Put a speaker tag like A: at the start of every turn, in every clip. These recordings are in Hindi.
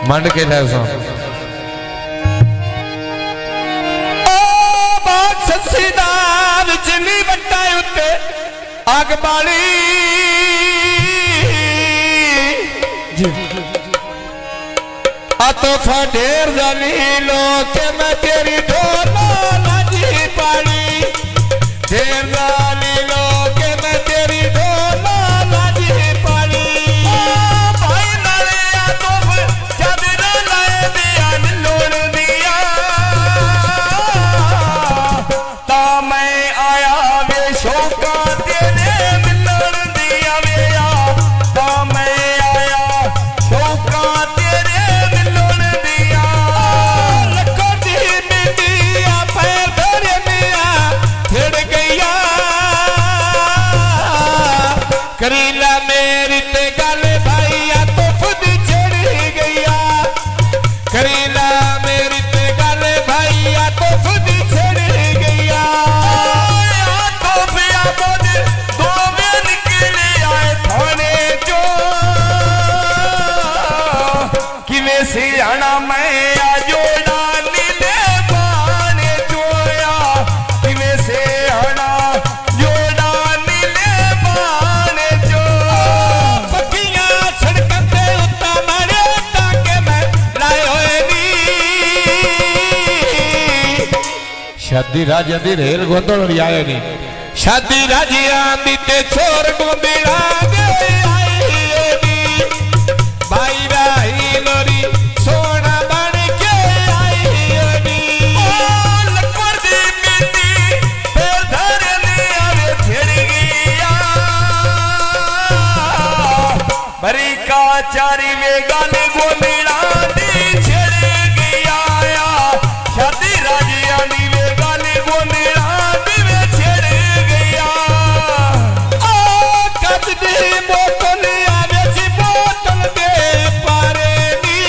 A: मंड के सो
B: जिनी बट्टा उत्ते आग बाली तो ढेर जानी लो के मैं तेरी ढोला नाजी पाली ढेर जानी लो के मैं तेरी ढोला नाजी पाली भाई नाले तो जब ना लाए दिया लोड़ दिया ता मैं आया वे शौका तेरे मिलण दिया वे ता मैं आया शौका तेरे मिलण दिया लखों दी मिट्टिया पैर धरे मिया फिर गया करीला मेरी ते गल भाईया तो खुद छड़ गया करीला मेरी ते गल भाईया तो खुद छड़ गया तो पिया बोझ दो में निकले आए थाने जो किवें सियाना मैं जोड़ा नीले बाने जोया किवें सियाना जोड़ा नीले बाने जो पक्कियां सड़कों ते उत्ता मारे ताके मैं लाए होए नी
A: शादी राजा दी रेल गोंदल आए नहीं
B: शादी राजिया दी ते छोर गोंदिला गए आई नी भाई राही लोरी सोना बन के आई नी लकड़ दी मिट्टी फिर धरे ने आवे फिर गया बरी का चारी वे गाल गोंदिला दी छड़ गया शादी राजिया दी वे गाल गोंदिला दी वे छड़ गया कद दी बोतल आवे सी बोतल दे पारे नी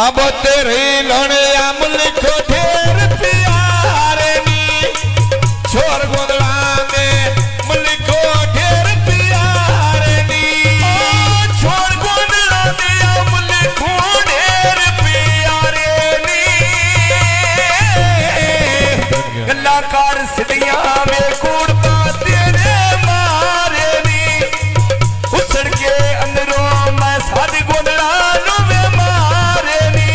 B: अब तेरे लोने अमल को ढेर प्यारे नी छोर गोदड़ा में मुल्क को ढेर प्यारे नी छोर गोदड़ा में मुल्क को ढेर प्यारे नी गल्लाकार सिदियां में कूड़ पाते ने मारे नी उछड़ के अंदरों मैं साध गोदड़ा नु में मारे नी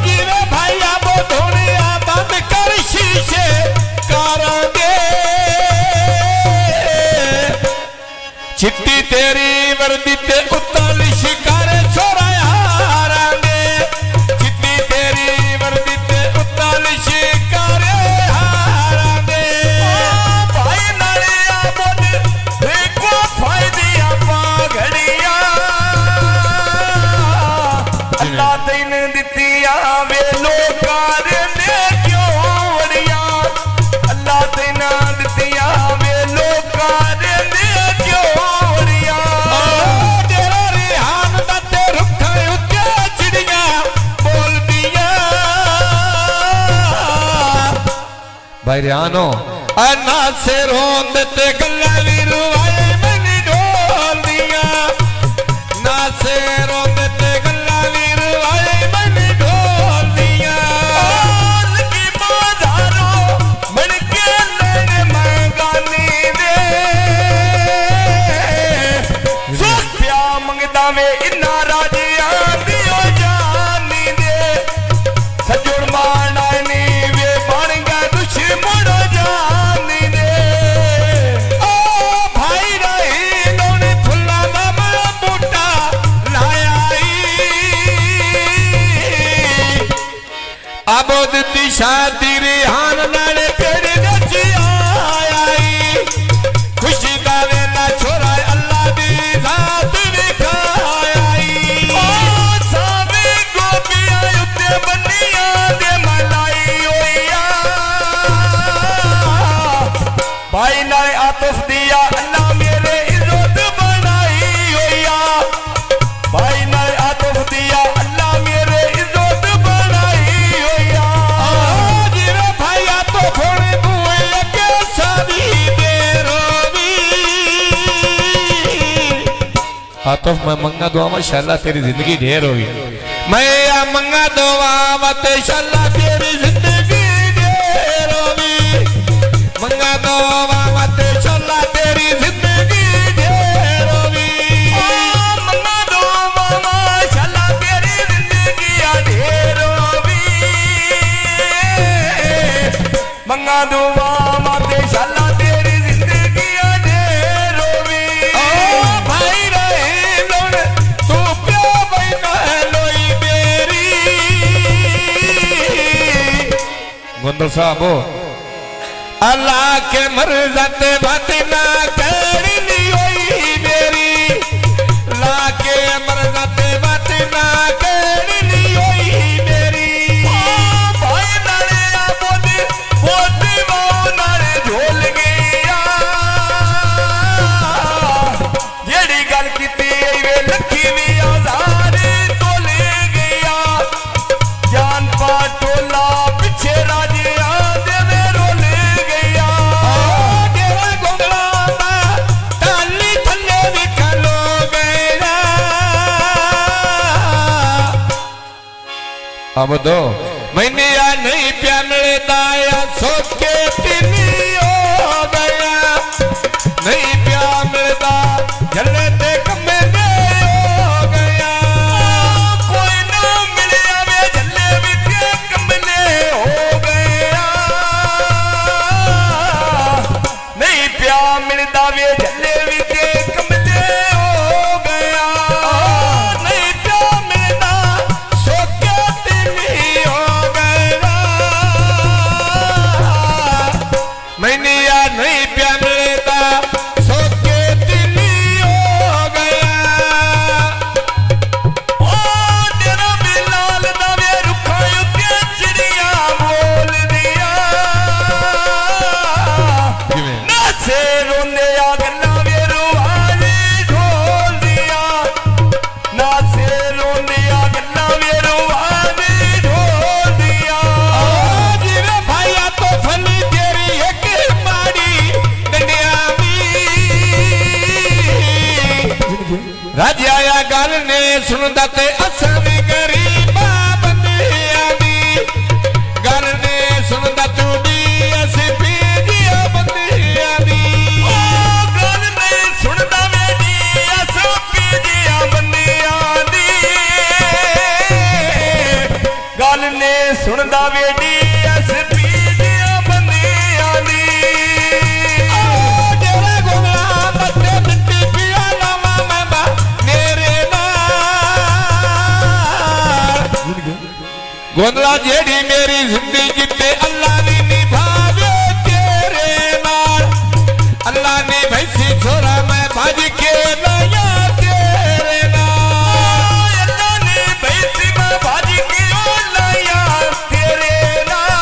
B: जीवे भाईया वो धोनिया बंद कर शीशे करांगे चिट्टी तेरी वर्दी ते उत्तल शिकार छोराया हारांगे चिट्टी तेरी वर्दी ते उत्तल शिकार हारांगे भाई नाले आबोद देखो फायदिया पागड़िया अल्लाह तैन दितिया वे लोकार ने क्यों वड़िया अल्लाह तैन दितिया वे लोकार ने क्यों वड़िया तेरा रिहान दा ते रुखा उत्ते चिड़िया बोल दिया
A: भाई रियानो
B: अन्ना से रोंद ते गल्ला वी रुवाए मैंने ढोल दिया ना से रोंद ते गल्ला वी रुवाए मैंने ढोल दिया लगी बाजारों बन के लेने मैं गानी दे सुस्तिया मंगदा वे इन्ना राजिया दियो जानी दे सजुड़ माना नी वे बन गया दुश्मन जानी दे ओ भाई रही नोने फुल्ला मामा बूटा लाया आबोद दी शादी रिहान नाले तेरे नची आई खुशी दा वेला छोरा अल्लाह दी जात विखाई ओ सावे गोपिया उत्ते बनिया दे मलाई होया भाई नाले आतिफ दिया अल्लाह मेरे इज्जत बनाई होया भाई नाले आतिफ दिया अल्लाह मेरे इज्जत बनाई होया
A: हाँ तो मैं मंगा दुआ में शाला तेरी जिंदगी ढेर होगी।
B: मैं या मंगा दुआ मत शाला तेरी जिंदगी ढेर होगी। मंगा दुआ मत शाला तेरी जिंदगी ढेर होगी। मंगा दुआ शाला तेरी जिंदगी ढेर होगी। मंगा दुआ मत शाला तेरी जिंदगी ढेर होगी। ओ भाई रहे लोन तू प्यो बना लोई मेरी।
A: गोंदल साहब हो
B: अल्लाह के मर्ज़ते बात ना करनी होई मेरी। अल्लाह के मर्ज़ते बात ना करनी होई मेरी। भाई नाले आबोद बोद वो नाले झोल गया। जेड़ी गल कीती वे लखी भी आज़ाद तो ले गया। जान पा टोला पिछे राजिया दे मेरो ले गया। डेरा गोगला टाली थल्ले भी खलो गया।
A: अब दो
B: मैंने या नहीं प्या मिलता या सोके तिनी हो गया। नहीं प्या मिलता जल्ले ते कमे दे हो गया। कोई ना मिले वे जल्ले भी ते कमले हो गया। नहीं प्या मिलता वे जल्ले भी ते कमले हो गया। नहीं प्या मिलता सोके तिनी हो गया। मैंने या नहीं प्या मिलता सोके तिनी हो गया। ओ तेरा बिलाल दवे रुखा युके चिड़िया बोल दिया। ना से रोने आ गल्ला वे रुहानी ढोल दिया। ना से रोने आ गल्ला वे रुहानी ढोल दिया। जीवे भाइया तो फली तेरी एक माड़ी डंडिया भी। राजा या गल ने सुनदा ते असां भी गरीबा बंदियां दी। गल ने सुनदा तू भी असीं पीजिया बंदियां दी। गल ने सुनदा मेरी असां पीजिया बंदियां दी। गल ने सुनदा वेडी अस पीजिया बंदियां दी। जेड़ा गोगला मत्ते मिट्टी पिया लावा मैं बा मेरे नाल। गोंदला जेड़ी मेरी जिंदगी ते अल्लाह ने निभावे तेरे नाल। अल्लाह ने भैंसी छोरा मैं भज के लाया तेरे नाल। अल्लाह ने भैंसी मैं भज के लाया तेरे नाल।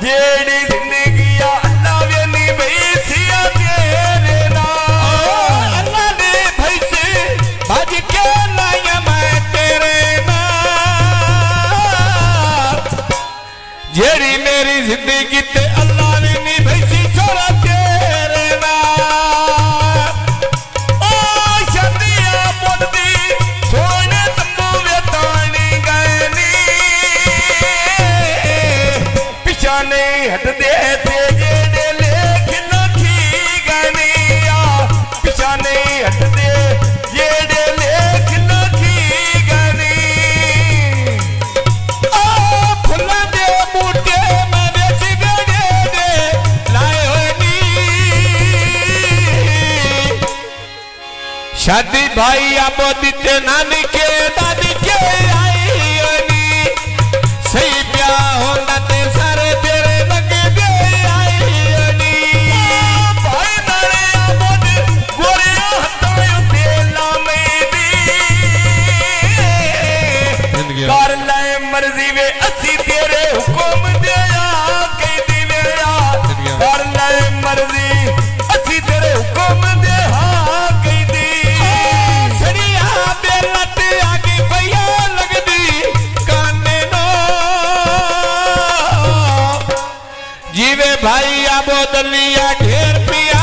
B: जेड़ी जिंदगी अल्लाह वे नी भैंसिया तेरे नाल। अल्लाह ने भैंसी भज के लाया मैं तेरे नाल। जेड़ी मेरी जिंदगी ते अल्लाह ने नी भैंसी छोरा तेरे नाल। ओ शदिया मुंदी सोने तंबू वे तानी गए नी। पिछा नहीं हटदे ते जेड़े लेख लखी गए नी। पिछा नहीं हटदे जेड़े लेख लखी गए नी। ओ फुल्लां दे बूटे मैं बेच गड़े दे लाए होए नी। शादी भाई आबो दिते नानी के दादी के आई होए नी। सही प्या होंदा ते सारे तेरे लग दे आई होए नी। भाई नाले आबो दे गोरिया हत्थां ते लामे दी।
A: जिंदगी
B: कर ले मर्जी वे असी तेरे हुक्म दे कई दी वे। कर ले मर्जी असी तेरे हुक्म दे कई दी। सड़िया बेलत आगे भैया लगदी काने नो। जीवे भाई आबो दलिया ढेर पिया